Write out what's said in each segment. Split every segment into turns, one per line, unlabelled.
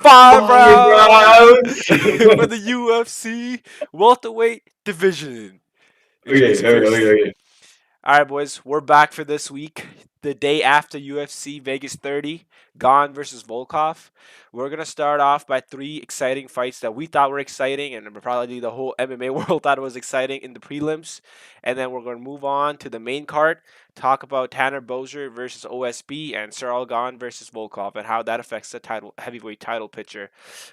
5
5
rounds
rounds.
for the UFC welterweight division.
Okay,
Introduce you first.
okay.
All right, boys, we're back for this week. The day after UFC Vegas 30, Gane versus Volkov. We're gonna start off by three exciting fights that we thought were exciting, and probably the whole MMA world thought it was exciting in the prelims. And then we're gonna move on to the main card, talk about Tanner Boser versus OSB and Cyril Gane versus Volkov, and how that affects the title heavyweight title picture.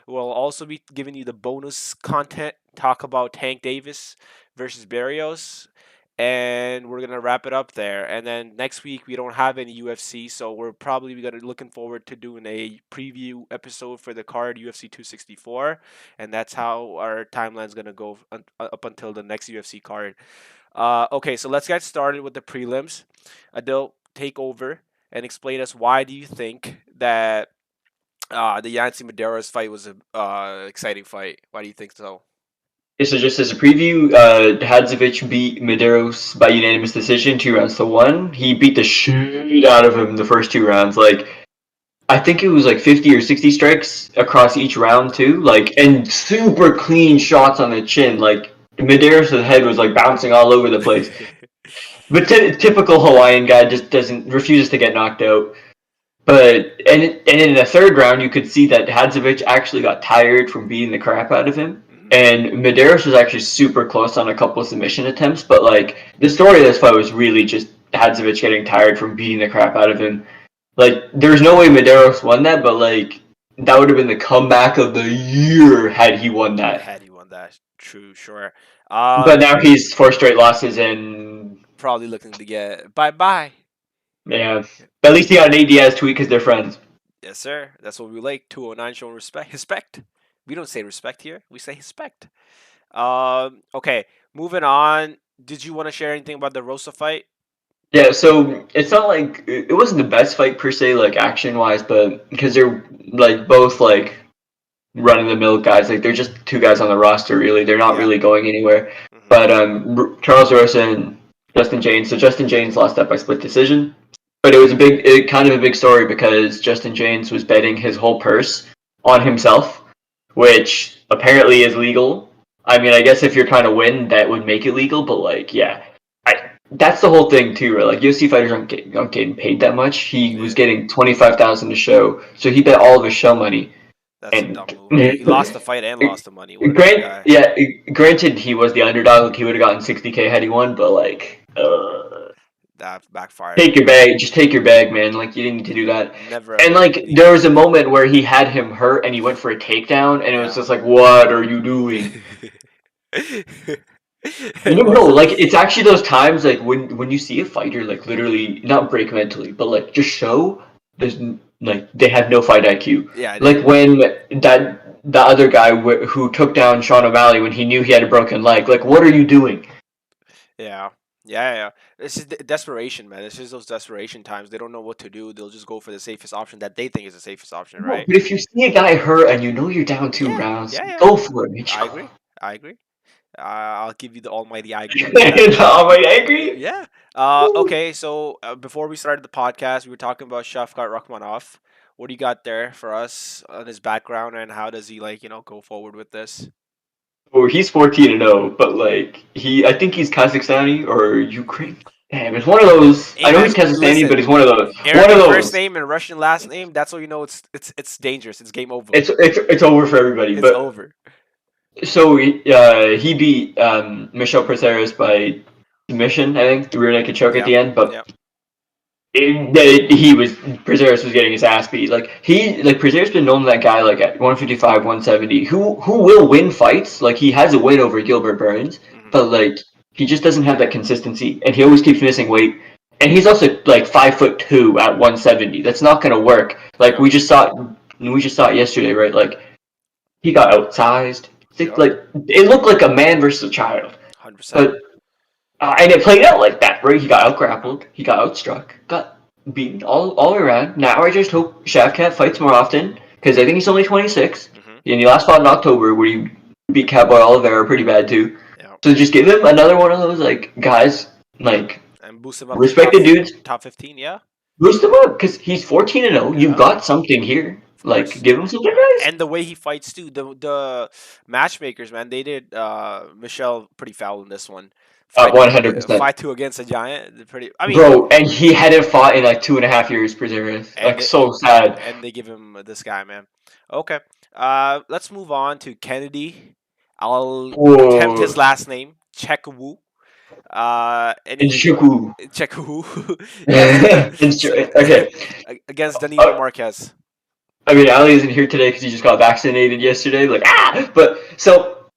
We'll also be giving you the bonus content, talk about Tank Davis versus Barrios, and we're gonna wrap it up there. And then next week we don't have any UFC, so we're probably gonna looking forward to doing a preview episode for the card UFC 264, and that's how our timeline's gonna go up until the next UFC card. Okay, so let's get started with the prelims. Adil, take over and explain us why do you think that the Yancy Medeiros fight was a exciting fight? Why do you think so?
Yeah, so just as a preview, Hadzovic beat Medeiros by unanimous decision, 2 rounds to 1. He beat the shit out of him the first 2 rounds. Like, I think it was like 50 or 60 strikes across each round too. Like, and super clean shots on the chin. Like, Medeiros' head was like bouncing all over the place. But typical Hawaiian guy just doesn't refuses to get knocked out. But and in the third round, you could see that Hadzovic actually got tired from beating the crap out of him. And Medeiros was actually super close on a couple of submission attempts, but like the story of this fight was really just Hadzovic getting tired from beating the crap out of him. Like there's no way Medeiros won that, but like that would have been the comeback of the year had he won that.
Had he won that, true, sure.
But now he's 4 straight losses, and
Probably looking to get bye bye.
yeah, but at least he got an ADS tweet because they're friends.
Yes, sir. That's what we like. 209 showing respect. Respect. We don't say respect here. We say respect. Okay, moving on. Did you want to share anything about the Rosa fight?
Yeah, so it's not like it wasn't the best fight per se, like action wise, but because they're like both like run of the mill guys, like they're just two guys on the roster. Really, they're not
Yeah.
really going anywhere. But Charles Rosa and Justin James. So Justin James lost that by split decision, but it was kind of a big story because Justin James was betting his whole purse on himself, which apparently is legal. I mean, I guess if you're trying to win, that would make it legal. But like, yeah, that's the whole thing too, right? Like UFC fighters aren't getting paid that much. He was getting 25,000 a show, so he bet all of his show money.
That's a
And
dumb move. He lost the fight and lost the money. What a dumb guy.
granted, he was the underdog. Like he would have gotten 60K had he won, but like,
That backfired.
take your bag. Just take your bag, man. Like you didn't need to do that.
Never.
And like there was a moment where he had him hurt, and he went for a takedown, and it was just like, what are you doing? No, like it's actually those times like when you see a fighter like literally not break mentally, but like just show there's like they have no fight IQ.
Yeah.
Like when the other guy who took down Sean O'Malley when he knew he had a broken leg. Like, what are you doing?
Yeah. Yeah. This is desperation, man. This is those desperation times. They don't know what to do. They'll just go for the safest option that they think is the safest option,
No,
right?
but if you see a guy hurt and you know you're down 2 rounds, go for it.
I agree. I'll give you the almighty I agree.
I agree.
Yeah. Okay, so before we started the podcast, we were talking about Shavkat Rakhmonov. What do you got there for us on his background and how does he go forward with this?
Oh, he's 14-0, but like I think he's Kazakhstani or Ukraine. Damn, it's one of those.
Hey,
I know
man,
he's Kazakhstani,
listen,
but it's one of those.
Arabic first name and Russian last name. That's how you know it's dangerous. It's game over.
It's over for everybody.
It's
but
over.
So he beat Michel Prazeres by submission, I think, the rear naked choke at the end. But Prazeres was getting his ass beat. Like Prazeres been known that guy like at 155, 170, who will win fights. Like he has a win over Gilbert Burns, but like he just doesn't have that consistency, and he always keeps missing weight. And he's also like 5'2" at 170. That's not gonna work. Like we just saw it yesterday, right? Like he got outsized. Like it looked like a man versus a child.
100%.
But and it played out like that, right? He got out-grappled, he got outstruck, got beaten all around. Now I just hope Shavkat fights more often, because I think he's only 26. And he last fought in October where he beat Cowboy Oliveira pretty bad too. Yeah. So just give him another one of those like guys, like
and boost him up
respected dudes.
Top 15, yeah.
Boost him up, because he's 14-0. You've got something here. Like,
course.
give him something, guys.
And the way he fights too. The matchmakers, man, they did Michelle pretty foul in this one.
100%.
5-2 against a giant. Pretty. I mean,
Bro, and he hadn't fought in like 2.5 years per Zverev.
and
Like, so sad.
they give him this guy, man. Okay. Let's move on to Kennedy. I'll attempt
Whoa.
his last name, Chekwu.
And
Any
Shaku.
Chekwu? Yes.
Okay.
Against Danilo
Uh,
Marquez.
I mean, Ali isn't here today because he just got vaccinated yesterday. Like, ah! But, so,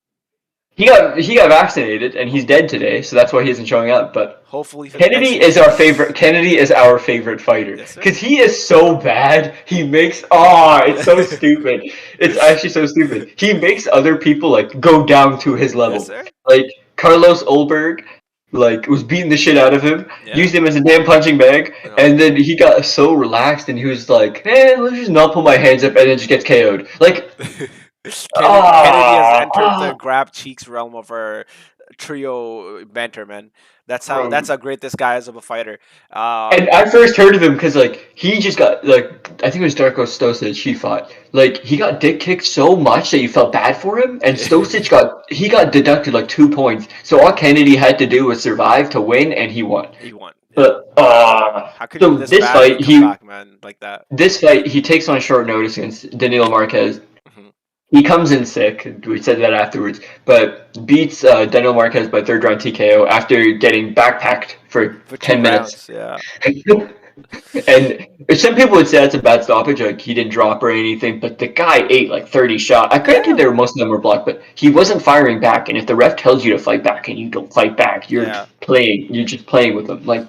he got vaccinated, and he's dead today, so that's why he isn't showing up. But
Hopefully for the next
Kennedy
year.
is our favorite. Kennedy is our favorite fighter
Yes, sir.
because he is so bad. He makes it's so stupid. It's actually so stupid. He makes other people like go down to his
Yes,
level.
sir.
Like Carlos Olberg, like was beating the shit out of him,
Yeah.
used him as a damn punching bag,
No.
and then he got so relaxed and he was like, let's just not put my hands up," and then just gets KO'd. Like,
Kennedy has
ah,
entered the
ah,
grab cheeks realm of our trio banter, man.
bro.
That's how great this guy is of a fighter.
And I first heard of him because like he just got like I think it was Darko Stosic he fought. Like he got dick kicked so much that you felt bad for him, and Stosic got deducted like 2 points. So all Kennedy had to do was survive to win, and he won.
He won. Yeah.
But
How could you be
so
this bad and then come back, man, like that?
this fight he takes on short notice against Danilo Marquez.
Hmm.
He comes in sick. We said that afterwards, but beats Danilo Marquez by third round TKO after getting backpacked for
For two
10 minutes.
rounds, yeah.
And some people would say that's a bad stoppage, like he didn't drop or anything, but the guy ate like 30 shots. I granted
Yeah.
there most of them were blocked, but he wasn't firing back. And if the ref tells you to fight back and you don't fight back,
Yeah.
you're just playing with them. Like,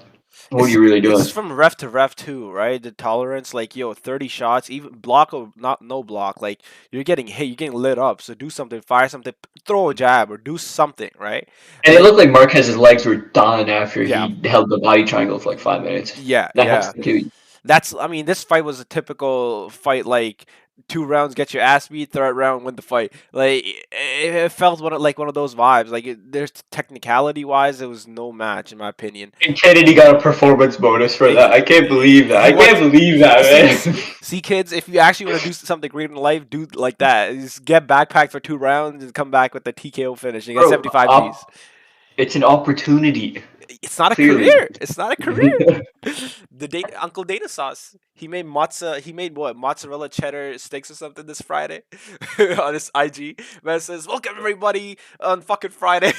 what are
It's
you really
it's
doing?
from ref to ref too, right? The tolerance, like 30 shots, even block or not no block, like you're getting hit, you're getting lit up. So do something, fire something, throw a jab or do something, right?
And it
Like
looked like Marquez's legs were done after
yeah,
he held the body triangle for like 5 minutes.
yeah,
That has
yeah.
to kill you.
That's I mean, this fight was a typical fight like 2 rounds get your ass beat, third round win the fight. Like it felt like one of those vibes. Like there's technicality wise, it was no match in my opinion.
And Kennedy got a performance bonus for that. I can't believe that.
He
I
went.
can't believe that, man.
See, kids, if you actually want to do something great in life, do like that. Just get backpacked for 2 rounds and come back with the TKO finish. You get
Bro,
75 G's.
it's an opportunity,
It's not a
clearly.
career. It's not a career. Uncle Dana sauce. He made He made what mozzarella cheddar sticks or something this Friday on his IG. Man says, "Welcome everybody on fucking Friday."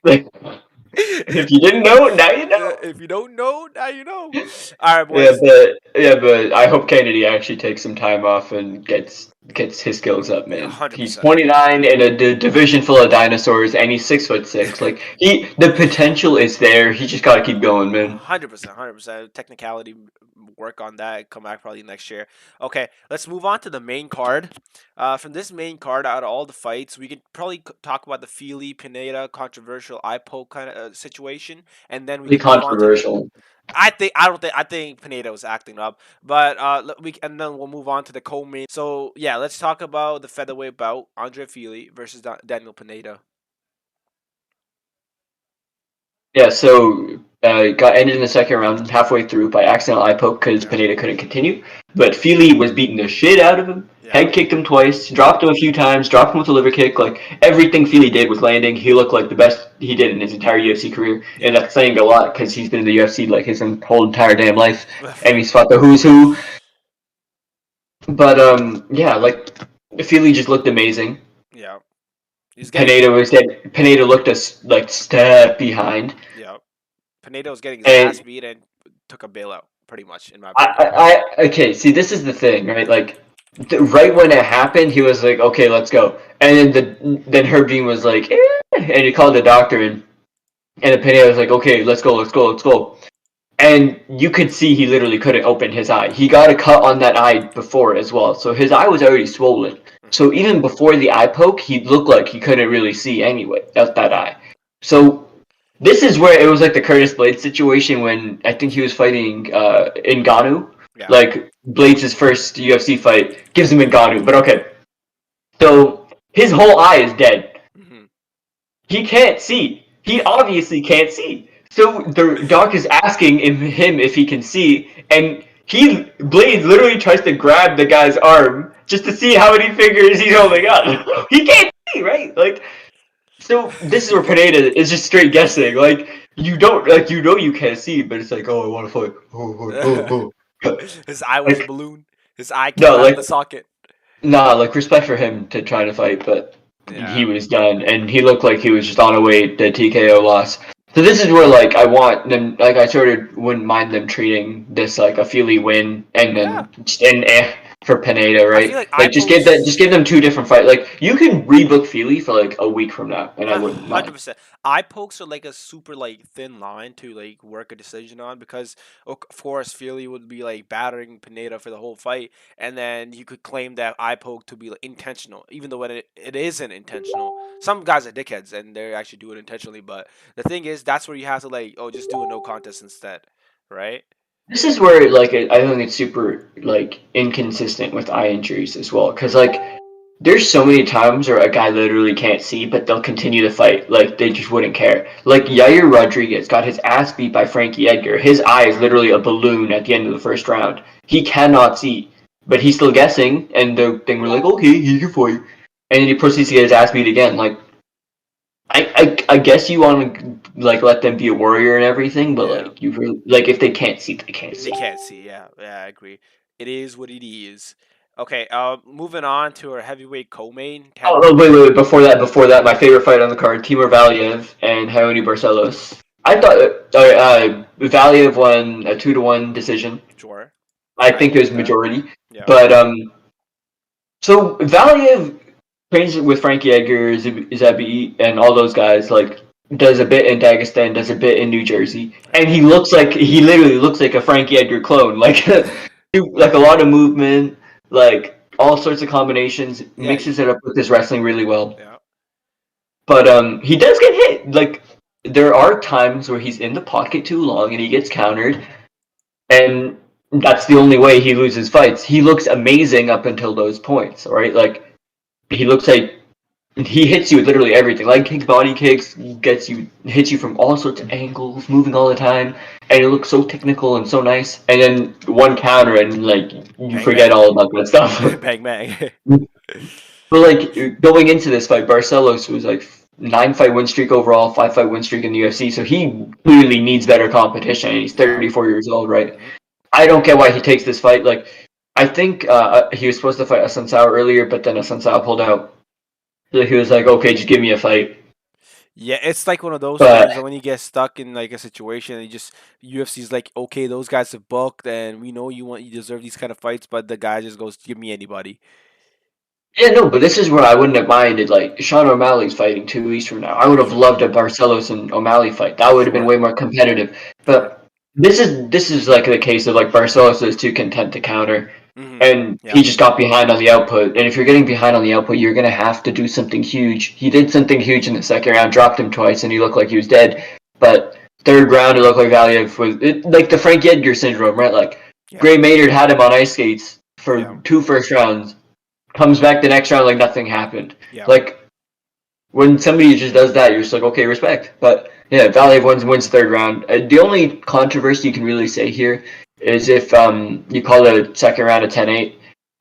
Like, if you didn't know, now you know.
If you don't know, now you know. All right,
Yeah,
boys.
but I hope Kennedy actually takes some time off and gets his skills up,
Yeah,
man. He's
100%.
29 in a division full of dinosaurs, and he's 6'6". Like the potential is there. He just gotta keep going, man.
100%, 100%. Technicality, work on that. Come back probably next year. Okay, let's move on to the main card. From this main card, out of all the fights, we could probably talk about the Feely Pineda controversial eye poke kind of situation, and then we
Really
can move on to.
controversial.
I think Pineda was acting up, but and then we'll move on to the co-main. So yeah, let's talk about the featherweight bout: Andre Feely versus Daniel Pineda.
Yeah, so got ended in the second round halfway through by accidental eye poke because
Yeah,
Pineda couldn't continue. But Feely was beating the shit out of him,
yeah,
head kicked him twice, dropped him a few times, dropped him with a liver kick. Like everything Feely did was landing. He looked like the best he did in his entire UFC career, and
yeah.
that's saying a lot because he's been in the UFC like his whole entire damn life, and
For
he's fought the who's who. But yeah, like Feely just looked amazing.
yeah, he's getting
Pineda looked like step behind.
yeah. Pineda was getting his
And
ass beat and took a bailout, pretty much, in my opinion.
okay, see, this is the thing, right? Like, right when it happened, he was like, "Okay, let's go," and then Herb Dean was like, and he called the doctor, and the Pineda was like, "Okay, let's go, let's go, let's go," and you could see he literally couldn't open his eye. He got a cut on that eye before as well, so his eye was already swollen.
Hmm.
So even before the eye poke, he looked like he couldn't really see anyway out that eye. So this is where it was like the Curtis Blades situation when I think he was fighting Ngannou.
Yeah.
Like Blades' first UFC fight gives him Ngannou, but okay. So his whole eye is dead.
Hmm.
He can't see. He obviously can't see. So the doc is asking him if he can see, and Blade literally tries to grab the guy's arm just to see how many fingers he's holding up. He can't see, right? Like, so this is where Pineda is just straight guessing. Like, you don't like you can't see, but it's like, oh, I want to fight.
His eye was a
Like,
balloon. His eye came
no,
out of
like
the socket.
nah, like respect for him to try to fight, but he
Yeah.
was done, and he looked like he was just on a way to TKO loss. So this is where like I want them, like I sort of wouldn't mind them treating this like a Feely win, and
Yeah.
then for Pineda,
I feel
right?
like
Like just give them two different fights. Like you can rebook Feely for like a week from now, and I wouldn't mind.
100%. Eye pokes are like a super like thin line to like work a decision on because of course Feely would be like battering Pineda for the whole fight, and then you could claim that eye poke to be like, intentional, even though it isn't intentional. Some guys are dickheads and they actually do it intentionally, but the thing is that's where you have to like just do a no contest instead, right?
This is where like I think it's super like inconsistent with eye injuries as well, because like there's so many times where a guy literally can't see, but they'll continue to fight. Like they just wouldn't care. Like Yair Rodriguez got his ass beat by Frankie Edgar. His eye is literally a balloon at the end of the first round. He cannot see, but he's still guessing. And the thing we're like, okay, he can fight, and then he proceeds to get his ass beat again. Like I guess you want to like let them be a warrior and everything, but
Yeah.
like you really like if they can't see, they can't
They
see.
can't see. Yeah, yeah, I agree. It is what it is. Okay, moving on to our heavyweight co-main,
Oh,
Tanner.
wait. Before that, my favorite fight on the card: Timur Valiev and Raoni Barcelos. I thought Valiev won a 2-1 decision.
Sure,
I
I
think
agree
it was
with that.
majority,
Yeah,
but so Valiev trains with Frankie Edgar, Zabi, and all those guys. Like does a bit in Dagestan, does a bit in New Jersey, and
yeah.
he literally looks like a Frankie Edgar clone. Like like a lot of movement, like all sorts of combinations,
Yeah,
mixes it up with his wrestling really well.
yeah,
But he does get hit. Like there are times where he's in the pocket too long and he gets countered, and that's the only way he loses fights. He looks amazing up until those points, right? Like he looks like he hits you with literally everything. Leg kicks, body kicks, hits you from all sorts of angles, moving all the time, and it looks so technical and so nice. And then one counter and like you
bang
forget
bang,
all about that stuff.
bang bang.
But like going into this fight, Barcelos was like 9 fight win streak overall, 5 fight win streak in the UFC. So he clearly needs better competition. And he's
Yeah.
34 years old, right?
Hmm.
I don't get why he takes this fight. Like I think he was supposed to fight Assunção earlier, but then Assunção pulled out. So he was like, okay, just give me a fight.
Yeah, it's like one of those
But
things that when you get stuck in like a situation, and you just UFC's like, okay, those guys have booked, and we know you deserve these kind of fights, but the guy just goes, give me anybody.
yeah, no, but this is where I wouldn't have minded. Like Sean O'Malley's fighting 2 weeks from now. I would have
Sure,
loved a Barcelos and O'Malley fight. That would have been
sure,
way more competitive.
sure.
But this is like the case of like Barcelos is too content to counter,
Hmm.
and
Yeah,
he just got behind on the output. And if you're getting behind on the output, you're gonna have to do something huge. He did something huge in the second round, dropped him twice, and he looked like he was dead. But third round, it looked like Valiev was like the Frank Edgar syndrome, right? Like
yeah,
Gray Maynard had him on ice skates for
yeah,
two first rounds, comes back the next round like nothing happened.
yeah.
Like when somebody just does that, you're just like, okay, respect. But yeah, Valley wins third round. The only controversy you can really say here is if you call it a second round a 10-8.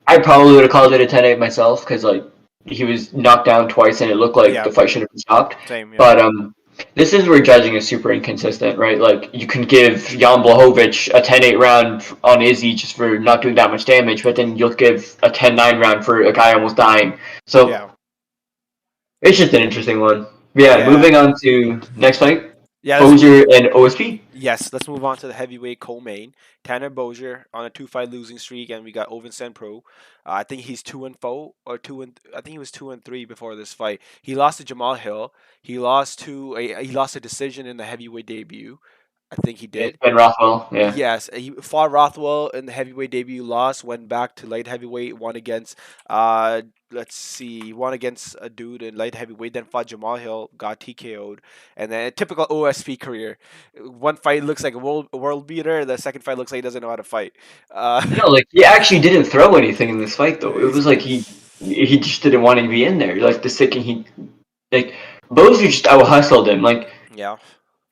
I probably would have called it a 10-8 myself because like he was knocked down twice and it looked like
Yeah,
the fight should have been stopped.
same. Yeah.
But this is where judging is super inconsistent, right? Like you can give Jan Blachowicz a 10-8 round on Izzy just for not doing that much damage, but then you'll give a 10-9 round for a guy almost dying. So
Yeah.
it's just an interesting one. Yeah,
Yeah.
moving on to next fight,
Yeah.
Bozier and OSP.
Yes, let's move on to the heavyweight co-main. Tanner Bozier on a two-fight losing streak, and we got Ovin Pro. I think he's 2-4 or I think he was 2-3 before this fight. He lost to Jamal Hill. He lost a decision in the heavyweight debut. I think he
It's
did.
Ben Rothwell. Yeah.
Yes, he fought Rothwell in the heavyweight debut, lost, went back to light heavyweight, won against let's see, he won against a dude in light heavyweight, then fought Jamal Hill, got TKO'd, and then a typical OSP career. One fight looks like a world beater, the second fight looks like he doesn't know how to fight. Uh,
No, like he actually didn't throw anything in this fight though. It
he's-
was like he just didn't want to be in there. Like the second he like Bozier just out hustled him. Like
yeah,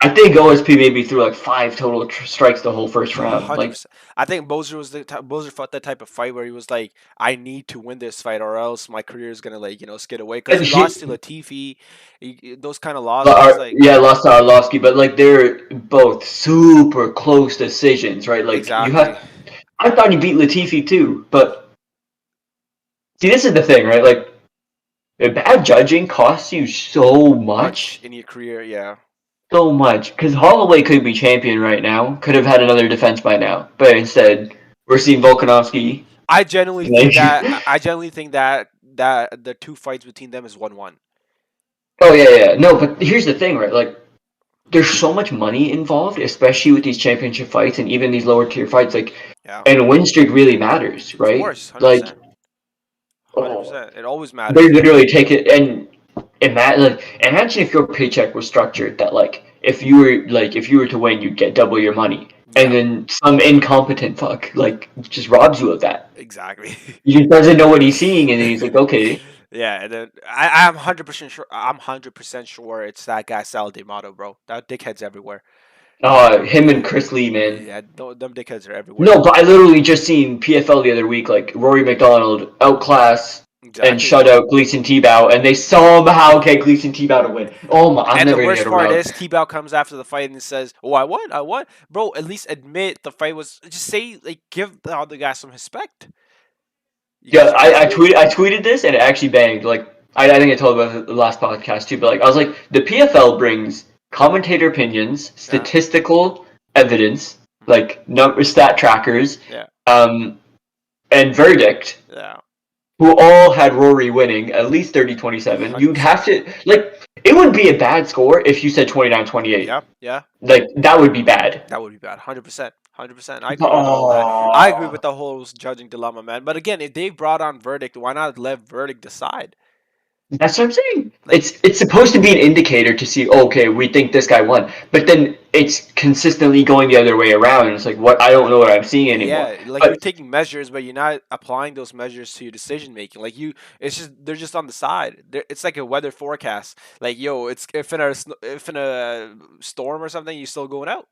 I think OSP maybe threw like five total strikes the whole first round.
Hundred
Like,
percent. I think Bozer fought that type of fight where he was like, "I need to win this fight, or else my career is gonna like skid away." Because
and
he lost to Latifi, those kind of losses. Like
yeah, lost to Arlovsky, but like they're both super close decisions, right? Like you
exactly
have, I thought he beat Latifi too, but see, this is the thing, right? Like bad judging costs you
much in your career. Yeah,
so much. Because Holloway could be champion right now, could have had another defense by now, but instead we're seeing Volkanovski.
I genuinely
Like,
think that I genuinely think that the two fights between them is 1-1.
oh yeah, no, but here's the thing, right? Like there's so much money involved, especially with these championship fights and even these lower tier fights. Like,
Yeah,
and win streak really matters,
of
right?
course, hundred
Like,
percent, hundred
oh,
percent. It always
they
matters.
literally take it and imagine if your paycheck was structured that like if you were to win, you'd get double your money, and
Yeah,
then some incompetent fuck like just robs you of that.
exactly.
He just doesn't know what he's seeing, and then he's like, okay,
Yeah, and then I'm 100% sure. I'm 100% sure it's that guy Sal D'Amato, bro. That dickhead's everywhere.
him and Chris Lee, man.
Yeah, them dickheads are everywhere.
No, but I literally just seen PFL the other week, like Rory McDonald outclass and
Exactly.
shut out Gleason Tebow, and they somehow get Gleason Tebow to win. Oh my, I'm
And the
never gonna get
worst
over
part
that.
is, T-Bow comes after the fight and says, "Oh, I won, I won, bro." At least admit the fight was. Just say, like, give the other guy some respect.
Yeah,
Because you can't do it.
I tweeted this and it actually banged. Like I think I told about it the last podcast too, but like I was like the PFL brings commentator opinions,
Yeah.
statistical evidence,
Mhm.
like number stat trackers,
Yeah.
um, and verdict,
Yeah.
who all had Rory winning at least 30-27.
Hundred
You'd
percent.
have to like it wouldn't be a bad score if you said 29-28.
Yeah. Yeah.
Like that would be bad.
That would be bad. 100%. 100%. I agree with all that. I agree
Oh.
with the whole judging dilemma, man. But again, if they brought on verdict, why not let verdict decide?
That's what I'm saying.
Like,
It's supposed to be an indicator to see, okay, we think this guy won, but then it's consistently going the other way around. It's like what I don't know what I'm seeing anymore.
yeah, like you're
But
taking measures, but you're not applying those measures to your decision making. Like it's just they're just on the side. It's like a weather forecast. Like, yo, it's if in a storm or something, you're still going out,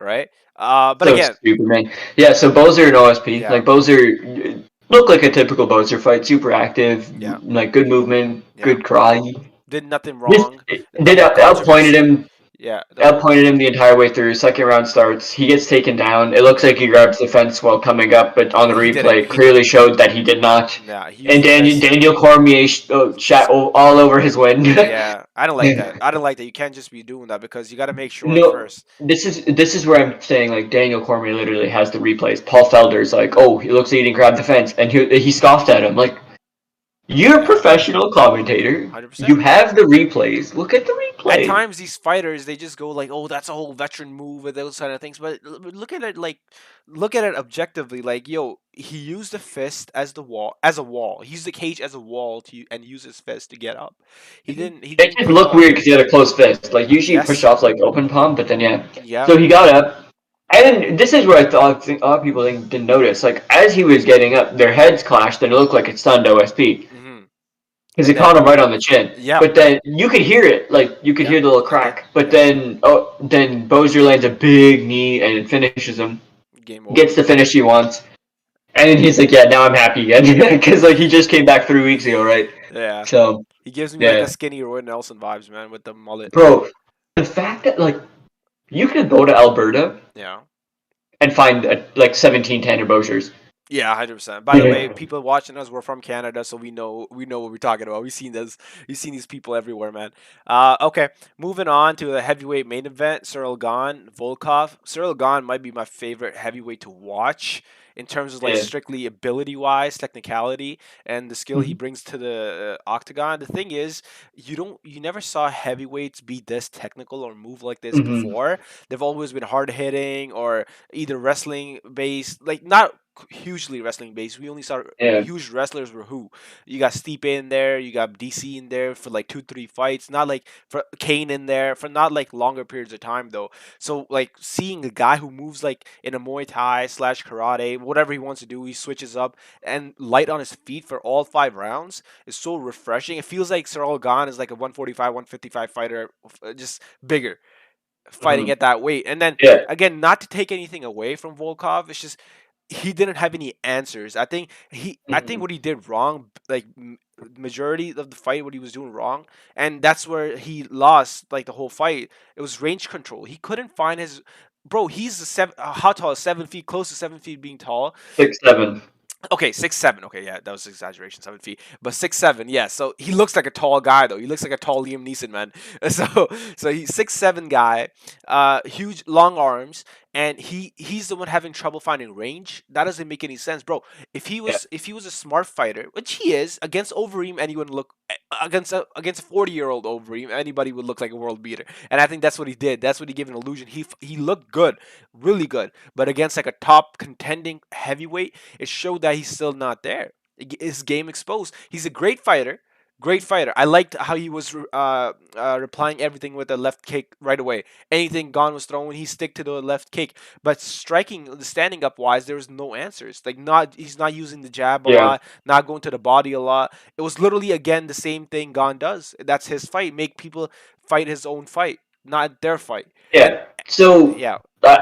right? But
so
again,
stupid, man. Yeah, so Bozer and OSP,
yeah,
like Bozer looked like a typical Bozer fight, super active,
yeah,
like good movement,
yeah.
good karate.
Did nothing
Just
wrong. The
did
whole
outpointed
controversy.
him
Yeah, the whole
outpointed him the entire way through. Second round starts. He gets taken down. It looks
yeah.
like he grabs the fence while coming up, but on the
He didn't.
replay, it
He
clearly
didn't.
showed that he did not.
Nah, he used
And
the fist.
Daniel Cormier shat all over his win.
Yeah, I don't like that. I don't like that. You can't just be doing that because you got to make sure
No,
first.
this is where I'm saying like Daniel Cormier literally has the replays. Paul Felder's like, oh, he looks like he didn't grab the fence, and he scoffed at him like, you're a
Yeah,
professional commentator.
100%.
You have the replays. Look at the
At
replay.
times, these fighters they just go like, "Oh, that's a whole veteran move," and those kind of things. But look at it like, look at it objectively. Like, yo, he used the fist as the wall, as a wall. He used the cage as a wall to and use his fist to get up. He didn't. He
It
didn't
just
kick
looked
off.
weird because he had a closed fist. Like usually push
Yes.
offs like open palm, but then yeah.
Yeah.
So he got up, and this is where I thought a lot of people didn't notice. Like as he was getting up, their heads clashed, and it looked like it stunned OSP
Hmm.
because he
And then,
caught him right on the chin.
yeah,
But then you could hear it, like you could
yeah,
hear the little
I did.
crack. But
Yeah.
then Bozier lands a big knee and it finishes him.
Game over.
Gets the finish he wants, and then he's like, "Yeah, now I'm happy again," because like he just came back 3 weeks ago, right?
Yeah.
So
He gives me like a
yeah,
skinny Roy Nelson vibes, man, with the mullet.
bro, the fact that like you could go to Alberta
Yeah.
and find like 17 Tanner Boziers.
Yeah, 100%. By the way,
Yeah.
people watching us, we're from Canada, so we know what we're talking about. We've seen these people everywhere, man. Okay, moving on to the heavyweight main event: Cyril Gane, Volkov. Cyril Gane might be my favorite heavyweight to watch in terms of like
Yeah.
strictly ability wise, technicality, and the skill he
Mhm.
brings to the octagon. The thing is, you never saw heavyweights be this technical or move like this
Mhm.
before. They've always been hard hitting or either wrestling based, like not hugely wrestling based. We only saw
Yeah.
huge wrestlers were who. You got Stipe in there, you got DC in there for like 2 3 fights. Not like for Kane in there for not like longer periods of time though. So like seeing a guy who moves like in a Muay Thai slash karate, whatever he wants to do, he switches up and light on his feet for all 5 rounds is so refreshing. It feels like Cyril Gane is like a 145, 155 fighter, just bigger. fighting at that weight. And then
Yeah.
again, not to take anything away from Volkov, it's just he didn't have any answers. I think
Mhm.
what he did wrong, like majority of the fight, what he was doing wrong, and that's where he lost like the whole fight. It was range control. He couldn't find his bro. He's a seven. How tall? 7 feet, close to 7 feet, being tall.
6'7".
Okay, 6'7". Okay, yeah, that was exaggeration, 7 feet, but 6'7". Yeah, so he looks like a tall guy though. He looks like a tall Liam Neeson, man. So he's 6'7" guy, huge long arms, and he's the one having trouble finding range. That doesn't make any sense, bro.
Yeah.
If he was a smart fighter, which he is, against Overeem, anyone look against a 40-year-old Overeem, anybody would look like a world beater. And I think that's what he did. That's what he gave an illusion. He looked good, really good, but against like a top contending heavyweight, it showed that he's still not there. His game exposed. He's a great fighter. Great fighter. I liked how he was replying everything with a left kick right away. Anything Gane was throwing, he stick to the left kick. But striking, the standing up wise, there was no answers. Like not, he's not using the jab a
Yeah.
lot, not going to the body a lot. It was literally again the same thing Gane does. That's his fight. Make people fight his own fight, not their fight. And
Yeah. So
yeah,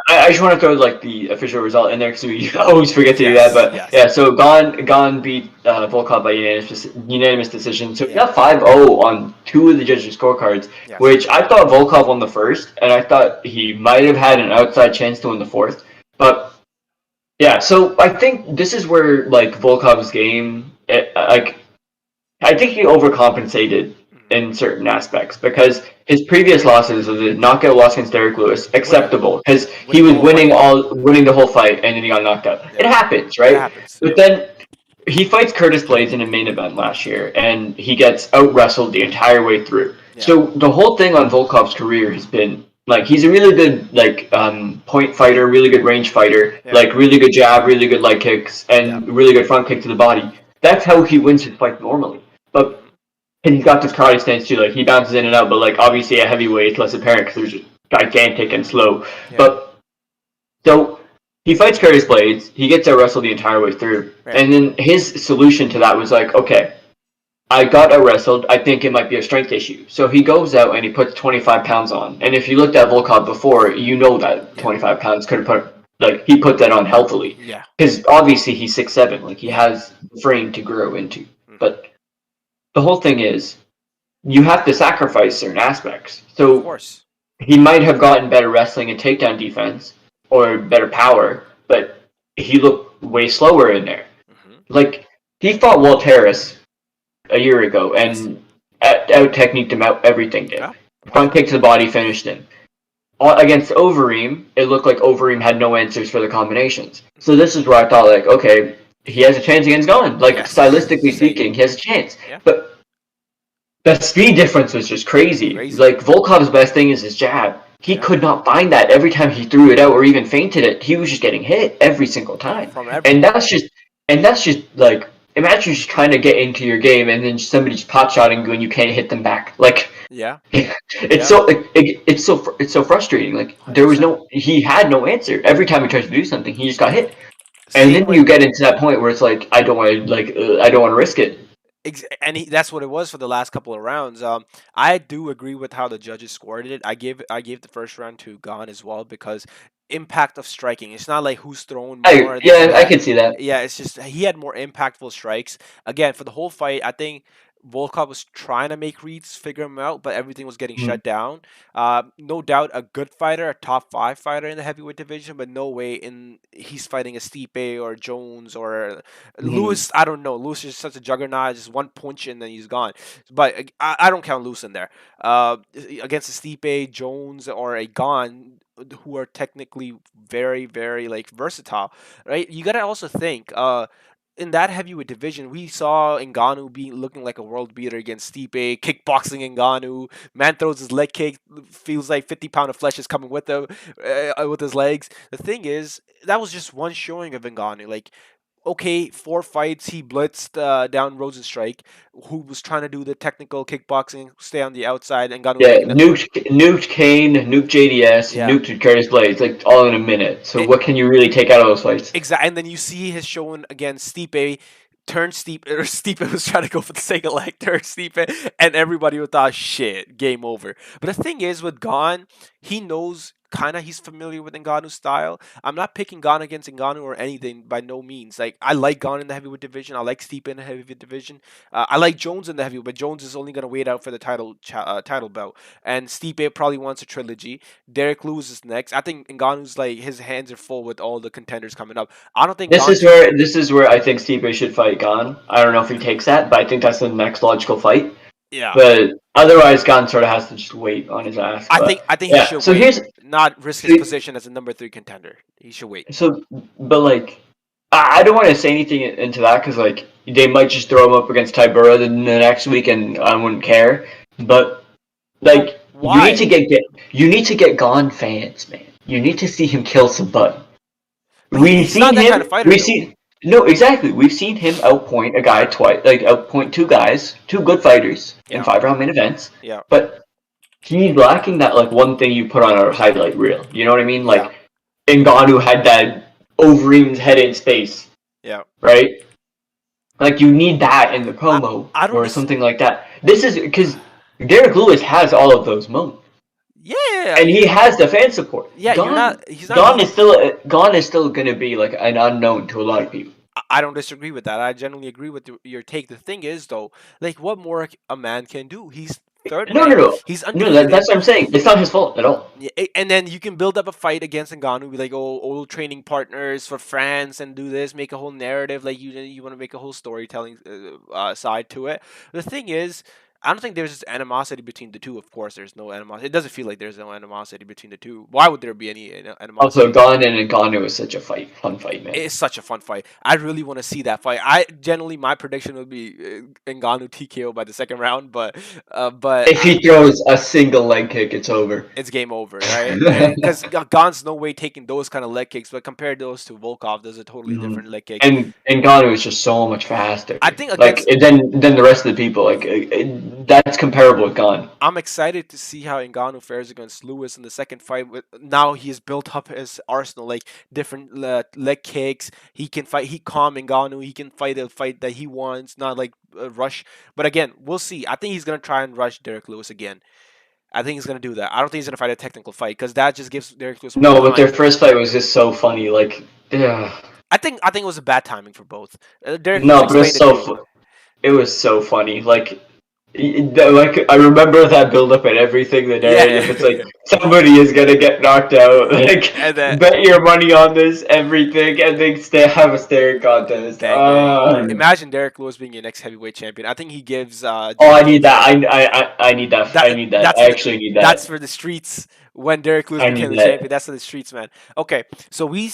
I just want to throw like the official result in there because we always forget to do that.
yes,
But
yes,
yeah, so Gon beat Volkov by unanimous decision. So he
yeah,
got 5-0 on two of the judges' scorecards,
yes.
which I thought Volkov won the first, and I thought he might have had an outside chance to win the fourth. But yeah, so I think this is where like Volkov's game, like I think he overcompensated
Mhm.
in certain aspects because his previous losses of the knockout loss against Derek Lewis
Winning,
acceptable because he
winning the
was
whole fight.
winning the whole fight and then he got knocked out. It
Yep,
happens,
it
right?
happens.
But then he fights Curtis Blades in a main event last year and he gets out wrestled the entire way through.
Yeah,
So the whole thing on Volkov's career has been like he's a really good like point fighter, really good range fighter,
yeah,
like really good jab, really good leg kicks,
yeah.
and really good front kick to the body. That's how he wins his fight normally. But
Hmm.
and he's got this karate stance too. Like he bounces in and out, but like obviously at heavyweight it's less apparent because they're just gigantic and slow.
Yeah,
But so he fights Curtis Blades. He gets out wrestled the entire way through,
yeah,
and then his solution to that was like, okay, I got out wrestled. I think it might be a strength issue. So he goes out and he puts 25 pounds on. And if you looked at Volkov before, you know that
yeah,
25 pounds could have put like he put that on healthily
yeah,
because obviously he's 6'7". Like he
yeah.
has the frame to grow into.
Hmm.
But the whole thing is you have to sacrifice certain aspects.
Of
So
course.
he might have gotten better wrestling and takedown defense or better power, but he looked way slower in there.
Hmm.
Like he fought Walt Harris a year ago
Yes.
and out techniqued him out. Everything did.
Yeah.
Front kick to the body finished him. Against Overeem, it looked like Overeem had no answers for the combinations. So this is where I thought like, okay, he has a chance against Gunn. Like
Yes.
stylistically
Same.
speaking, he has a chance.
Yeah.
But the speed difference was just crazy.
Crazy.
Like Volkov's best thing is his jab. He
Yeah.
could not find that every time he threw it out or even feinted it. He was just getting hit every single time,
From
and
everywhere.
that's just like imagine just trying to get into your game and then somebody just pot shotting you and you can't hit them back. Like
Yeah.
it's
Yeah.
so it's so frustrating. Like there was
100%.
no he had no answer every time he tried to do something. He just got hit, and
Same
then
with
you get into that point where it's like I don't want to I don't want to risk it.
that's what it was for the last couple of rounds. I do agree with how the judges scored it. I gave the first round to Gane as well because impact of striking. It's not like who's throwing more, this
Yeah, I
that.
can see that.
Yeah, it's just he had more impactful strikes. Again, for the whole fight, I think Volkov was trying to make reads, figure him out, but everything was getting
Mhm.
shut down. No doubt a good fighter, a top five fighter in the heavyweight division, but no way in he's fighting a Stipe or Jones or
Mhm.
Lewis. I don't know. Lewis is such a juggernaut. Just one punch and then he's gone. But I don't count Lewis in there. Against a Stipe, Jones, or a Gane, who are technically very, very like versatile, right? You gotta also think. In that heavyweight division, we saw Ngannou being looking like a world beater against Stipe, kickboxing Ngannou. Man throws his leg kick, feels like 50 pound of flesh is coming with him, with his legs. The thing is, that was just one showing of Ngannou. Like, okay, 4 fights, he blitzed down Rosenstrike, who was trying to do the technical kickboxing, stay on the outside, and Ngannou
Yeah,
making the throw.
nuked Kane, nuked JDS,
Yeah.
nuked Curtis Blades, like all in a minute. So
It,
what can you really take out of those fights?
exactly. And then you see his showing against Stipe. Turn Stipe, or Stipe was trying to go for the second leg, turn Stipe, and everybody would thought, shit, game over. But the thing is, with Gon, he knows kind of he's familiar with Ngannou's style. I'm not picking Gon against Ngannou or anything by no means. Like I like Gon in the heavyweight division. I like Stipe in the heavyweight division. I like Jones in the heavyweight, but Jones is only gonna wait out for the title belt. And Stipe probably wants a trilogy. Derek Lewis is next. I think Ngannou's like his hands are full with all the contenders coming up. I don't think Gon's.
This is where I think Stipe should fight Gane. I don't know if he takes that, but I think that's the next logical fight.
Yeah.
But otherwise, Gane sort of has to just wait on his ass. But
I think he
yeah,
should
so
wait,
here's
not risk his
so,
position as a number three contender. He should wait.
so but like I don't want to say anything into that because like they might just throw him up against Tybura the next week, and I wouldn't care. But
But
like
why?
you need to get Gone fans, man. You need to see him kill somebody.
But
We've
he's not
seen
that kind of
him.
fighter
We've
though.
seen no, exactly. We've seen him outpoint a guy twice, like outpoint two guys, two good fighters in
Yeah.
5 round main events.
Yeah.
But he's lacking that like one thing you put on a highlight reel. You know what I mean?
Yeah.
Like Ngannou had that Overeem's head in space,
Yeah.
right? Like you need that in the
I
promo
I don't
or
dis-
something like that. This is because Derek Lewis has all of those moments,
Yeah,
and he has the fan support.
yeah, you're
Gone,
not he's not he
Gone is still gonna be like an unknown to a lot of people.
I don't disagree with that. I generally agree with your take. The thing is though, like what more a man can do? He's third
No, no,
man.
no,
He's
no.
undefeated.
That's what I'm saying. It's not his fault at all.
Yeah, and then you can build up a fight against Ngannou, be like, oh, old training partners for France, and do this, make a whole narrative, like you want to make a whole storytelling side to it. The thing is, I don't think there's animosity between the two. Of course, there's no animosity. It doesn't feel like there's no animosity between the two. Why would there be any
Also,
animosity?
Gone and Ngannou is such a fun fight, man.
It's such a fun fight. I really want to see that fight. I generally my prediction would be Ngannou TKO by the second round, but
If he throws a single leg kick, it's over.
it's game over, right? Because Gon's no way taking those kind of leg kicks, but compared those to Volkov, those are totally
Mhm.
different leg kicks.
And Ngannou is just so much faster.
I think
Like
against
then the rest of the people, like that's comparable with Gone.
I'm excited to see how Ngannou fares against Lewis in the second fight. With now he's built up his arsenal, like different leg kicks. He can fight. He calm Ngannou. He can fight a fight that he wants, not like rush. But again, we'll see. I think he's gonna try and rush Derek Lewis again. I think he's gonna do that. I don't think he's gonna fight a technical fight because that just gives Derek Lewis more
No, but their
time.
first fight was just so funny. Like, yeah.
I think it was a bad timing for both. Derek Lewis
No, but
explained it too.
it was so funny. Like I remember that build up and everything. The narrative. It's like
Yeah,
somebody is gonna get knocked out. Like
and then
bet your money on this, everything, and they have a staring contest.
dang. Imagine Derek Lewis being your next heavyweight champion. I think he gives
Oh, I
John
need
Jones
that. I need that. I
that
need that.
that's
I
for the
actually need
that's
that.
for the streets when Derek Lewis
I need
became the champion.
that.
That's for the streets, man. Okay, so we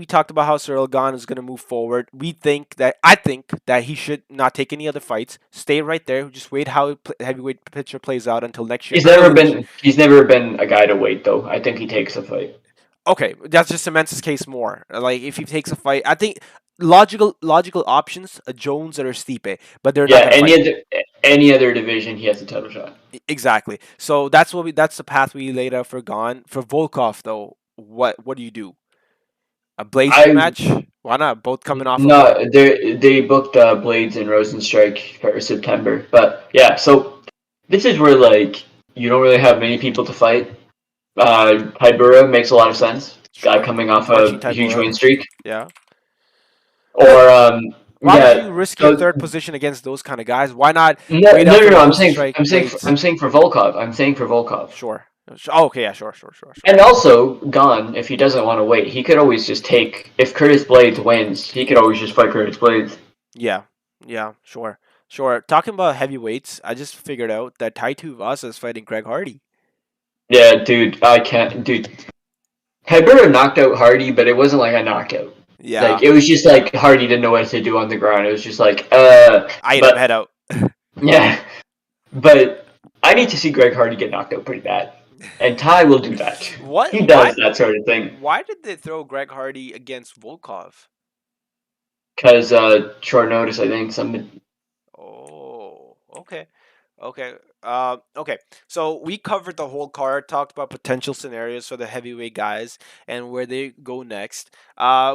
talked about how Cyril Gane is gonna move forward. I think that he should not take any other fights. Stay right there. Just wait how heavyweight picture plays out until next year. Early next year.
He's never been a guy to wait though. I think he takes a fight.
Okay, that just cements his case more. Like if he takes a fight, I think logical options: a Jones or a Stipe, but they're not
Yeah,
gonna fight.
any other division, he has a title shot.
Exactly. So that's the path we laid out for Gone. For Volkov though, what do you do? A Blades
I
rematch? Why not? Both coming off of
no, they booked Blades and Rosenstrike for September, but yeah. So this is where like you don't really have many people to fight. Tybura makes a lot of sense. Guy
sure
coming off
punching
a
type
huge
Bora.
win streak,
Yeah. But
or
why would
yeah.
you risk your
So
third position against those kind of guys? Why not
no,
wait
no,
out
no,
for
no.
Rosenstrike Blades?
I'm saying for Volkov. I'm saying for Volkov.
Sure. Oh, okay. Yeah. Sure.
And also, Gon, if he doesn't want to wait, he could always just take. If Curtis Blades wins, he could always just fight Curtis Blades.
Yeah. Yeah. Sure. Talking about heavyweights, I just figured out that Tai Tuivasa is fighting Greg Hardy.
Yeah, dude, I can't. Dude, Tybura knocked out Hardy, but it wasn't like a knockout.
Yeah.
Like it was just like Hardy didn't know what to do on the ground. It was just like,
I ate him
but
head out.
yeah, but I need to see Greg Hardy get knocked out pretty bad, and Ty will do that.
What?
He does that sort of thing
Why did they throw Greg Hardy against Volkov?
because short notice. I think some
Oh, okay. Okay, so we covered the whole card, talked about potential scenarios for the heavyweight guys and where they go next.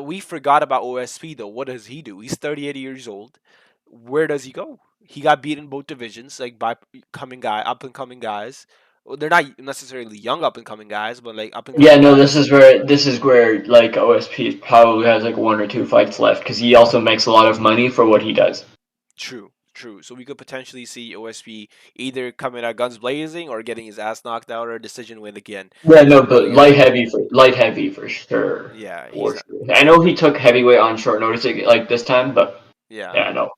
We forgot about OSP though. What does he do? He's 38 years old. Where does he go? He got beat in both divisions, like by up and coming guys. Well, they're not necessarily young up and coming guys, but like up and
Yeah,
coming
no,
guys.
this is where like OSP probably has like one or two fights left because he also makes a lot of money for what he does.
True, true. So we could potentially see OSP either coming out guns blazing or getting his ass knocked out or a decision win again.
Yeah,
He's
no,
been
but
rubbing it in.
light heavy for sure,
Yeah,
for
he's not.
sure. I know he took heavyweight on short notice like this time, but
Yeah,
yeah, no,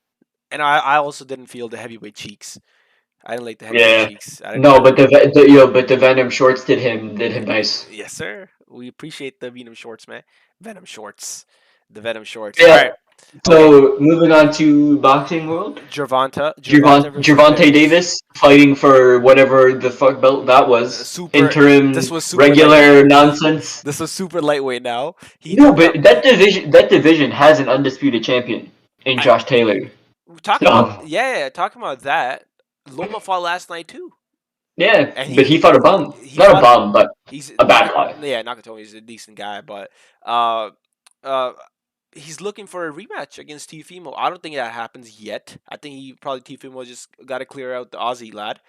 and I also didn't feel the heavyweight cheeks. I didn't like the heavyweight
yeah,
cheeks. I didn't.
no,
I
but
didn't.
but the Venom shorts did him nice.
Yes, sir. We appreciate the Venom shorts, man. Venom shorts. The Venom shorts. All
Yeah.
right. Okay.
So moving on to boxing world.
Gervonta versus
Gervonta
Darius.
Davis fighting for whatever the fuck belt that was.
Super. This
Interim
was super lightweight.
regular nonsense.
This was super lightweight. Now he
No,
knocked out.
but that division has an undisputed champion in
I
Josh Taylor.
talking about
So
talking about that. Loma fought last night too,
yeah,
and
but he fought a bum.
he
Not a
fought.
bum, but
He's
a bad guy.
Nakatomi's a decent guy, but uh, uh, he's looking for a rematch against Teofimo. I don't think that happens yet. I think he probably Teofimo just got to clear out the Aussie lad,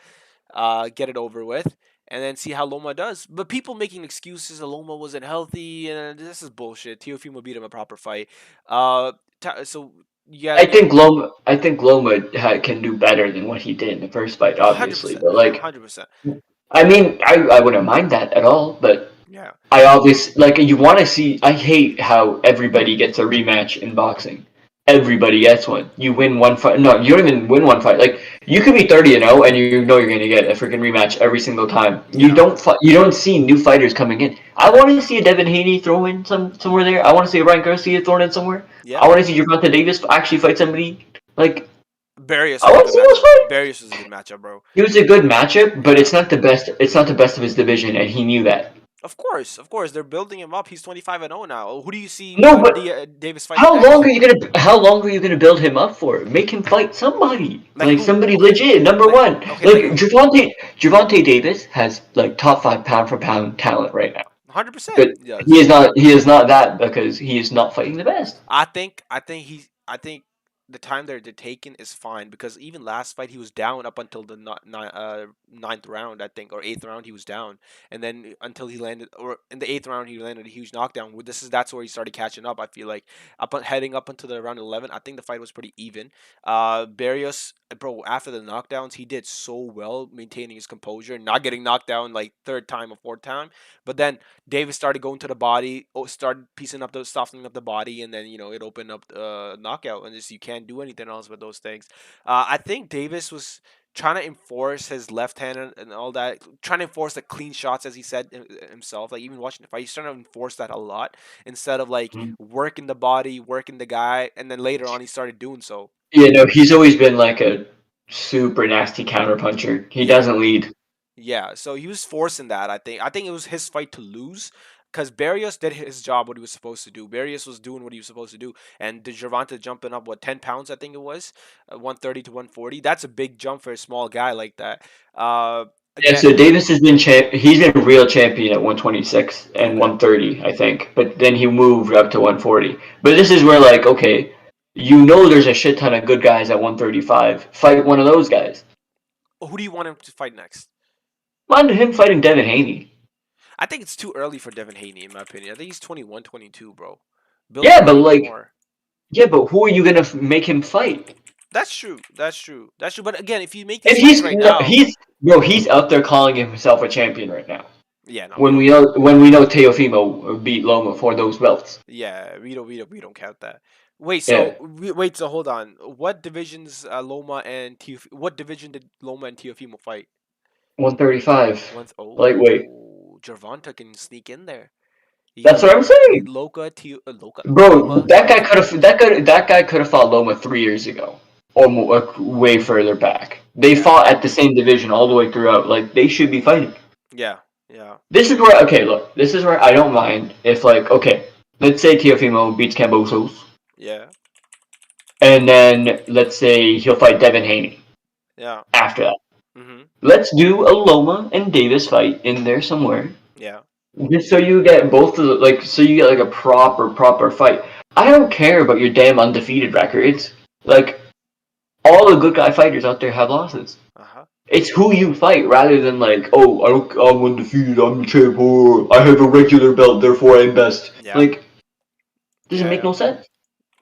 get it over with, and then see how Loma does. But people making excuses that Loma wasn't healthy, and this is bullshit. Teofimo beat him a proper fight. So yeah,
I think Loma can do better than what he did in the first fight,
hundred
obviously.
percent,
But like,
100%.
I mean, I wouldn't mind that at all. But
Yeah,
I obviously like you want to see. I hate how everybody gets a rematch in boxing. Everybody gets one. You win one fight. No, you don't even win one fight. Like you could be 30-0 and you know you're gonna get a freaking rematch every single time.
yeah,
You don't see new fighters coming in. I want to see a Devin Haney throw in somewhere there. I want to see a Ryan Garcia thrown in somewhere.
yeah.
I want to see Gervonta Davis actually fight somebody. Like
Barrios
I
was a
want to
good
see those
matchup.
fights.
Barrios was a good matchup, bro.
He was a good matchup, but
Yeah.
it's not the best. It's not the best of his division, and he knew that.
Of course, they're building him up. He's 25-0 now. Who do you see
No, but
Davis fighting next?
how long are you gonna build him up for? Make him fight somebody.
Like
Like
who?
somebody
Okay,
legit, number
like
one.
okay, like
Like
who?
Javante Davis has like top five pound for pound talent right now.
100%.
But
Yes.
he is not that because he is not fighting the best.
I think the time they're taking is fine because even last fight he was down up until the ninth round, I think, or eighth round he was down, and then until he landed, or in the eighth round he landed a huge knockdown. That's where he started catching up. I feel like heading up until the round 11, I think the fight was pretty even. Barrios, bro, after the knockdowns he did so well maintaining his composure, not getting knocked down like third time or fourth time, but then Davis started going to the body, started piecing up the softening up the body, and then it opened up knockout, and just you can't do anything else with those things. I think Davis was trying to enforce his left hand and all that, trying to enforce the clean shots as he said himself. Like even watching the fight, he's trying to enforce that a lot instead of like working the body, working the guy, and then later on he started doing so.
Yeah, no, he's always been like a super nasty counterpuncher. He
Yeah.
doesn't lead.
Yeah, so he was forcing that. I think it was his fight to lose because Barrios did his job, what he was supposed to do. Barrios was doing what he was supposed to do, and the Gervonta jumping up 10 pounds, I think it was, 130 to 140. That's a big jump for a small guy like that.
Yeah,
Again,
so Davis has been he's been real champion at 126 and
okay.
130, I think. But then he moved up to 140. But this is where like, okay, you know there's a shit ton of good guys at 135. Fight one of those guys.
Who do you want him to fight next?
Mind him fighting Devin Haney.
I think it's too early for Devin Haney, in my opinion. I think he's 21, 22, bro. Build
Yeah,
him
but
up even
like,
more.
yeah, but who are you gonna make him fight?
That's true. That's true. That's true. But again, if you make
And
these fights right now,
he's out there calling himself a champion right now.
yeah, no, we don't.
When we know Teofimo beat Loma for those belts.
Yeah, we don't count that. Wait,
Yeah,
so hold on. What divisions Loma and what division did Loma and Teofimo fight?
135.
Once
Lightweight.
Gervonta can sneak in there.
That's what I'm saying. Bro,
Loma, Teofimo.
that guy could have fought Loma 3 years ago, or more, way further back. They
Yeah.
fought at the same division all the way throughout. Like they should be fighting.
Yeah. Yeah.
This is where okay, look, this is where I don't mind if like okay, let's say Teofimo beats Cambosos,
Yeah.
and then let's say he'll fight Devin Haney
Yeah.
after that.
Mhm.
let's do a Loma and Davis fight in there somewhere.
Yeah.
Just so you get both of the, like, so you get like a proper fight. I don't care about your damn undefeated records. Like, all the good guy fighters out there have losses.
Uh huh.
It's who you fight rather than like, oh, I'm undefeated, I'm the champ, or I have a regular belt, therefore I'm best.
Yeah.
Like, doesn't
Yeah.
make
Yeah.
no sense.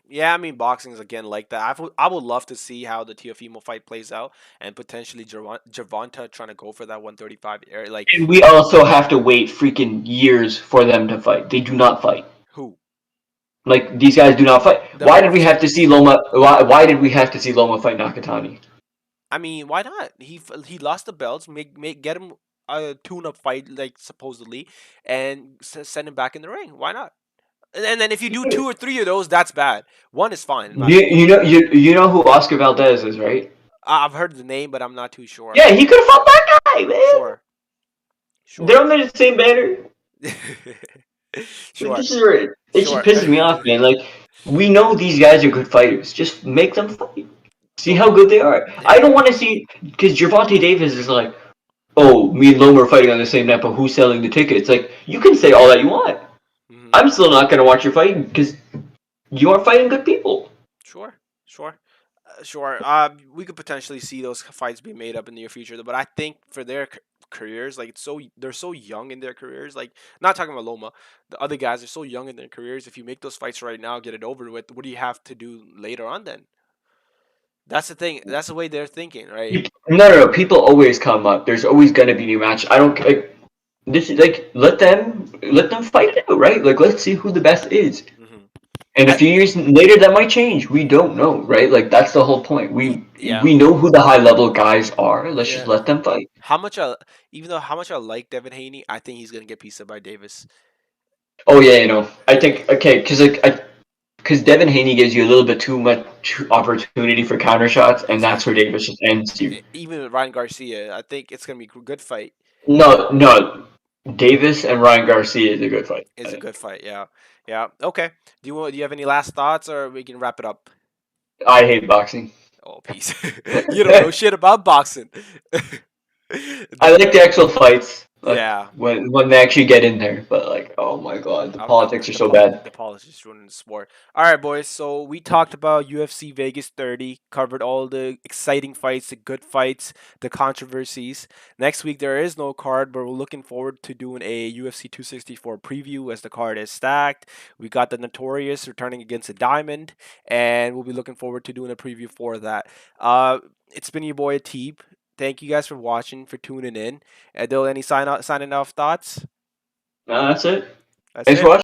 Yeah, I mean, boxing's again like that. I would love to see how the Teofimo fight plays out, and potentially Gervonta trying to go for that 135 area. Like,
And we also have to wait freaking years for them to fight. They do not fight.
who?
Like, these guys do not fight.
The
Why did
both
we have to see
champions.
Loma? Why did we have to see Loma fight Nakatani?
I mean, why not? He lost the belts. Make get him a tune-up fight, like supposedly, and send him back in the ring. Why not? And then if you do two or three of those, that's bad. One is fine in my opinion.
You know who Oscar Valdez is, right?
I've heard the name, but I'm not too sure.
Yeah, he could have fought that guy, man.
Sure,
They're
sure,
under the same banner. Like,
sure,
this is where it just
sure.
pisses me off, man. Like, we know these guys are good fighters. Just make them fight. See
But
how good they are. I
yeah.
don't want to see because Gervonta Davis is like, oh, me and Loma are fighting on the same night, but who's selling the tickets? Like, you can say all that you want.
Hmm.
I'm still not gonna watch your fight because you are fighting good people.
Sure, sure, sure. We could potentially see those fights being made up in the near future, but I think for their careers, like they're so young in their careers. Like, not talking about Loma, the other guys are so young in their careers. If you make those fights right now, get it over with, what do you have to do later on then? That's the thing. That's the way they're thinking, right?
No. People always come up. There's always gonna be new match. I don't like this. Like, let them fight it out, right? Like, let's see who the best is.
Hmm.
And a
I
few years later, that might change. We don't know, right? Like, that's the whole point.
yeah,
We know who the high level guys are. Let's just
yeah.
let them fight.
How much I even though how much I like Devin Haney, I think he's gonna get pieced up by Davis.
Oh yeah, you know. I think okay, because Devin Haney gives you a little bit too much opportunity for counter shots, and that's where
Exactly.
Davis just ends you.
Even with Ryan Garcia, I think it's gonna be a good fight.
No. Davis and Ryan Garcia is a good fight. I
Is a
think.
good fight. Yeah, yeah. Okay. Do you have any last thoughts, or we can wrap it up?
I hate boxing.
Oh, peace. You don't know shit about boxing.
I
The
like the actual fights, like
yeah.
when they actually get in there. But like, oh my god, the politics are so bad.
The politics ruining the sport. All right, boys. So we talked about UFC Vegas 30, covered all the exciting fights, the good fights, the controversies. Next week there is no card, but we're looking forward to doing a UFC 264 preview as the card is stacked. We got the Notorious returning against a Diamond, and we'll be looking forward to doing a preview for that. It's been your boy Ateeb. Thank you guys for watching, for tuning in. Adil, any signing off thoughts?
That's it.
That's
Thanks for
it.
watching.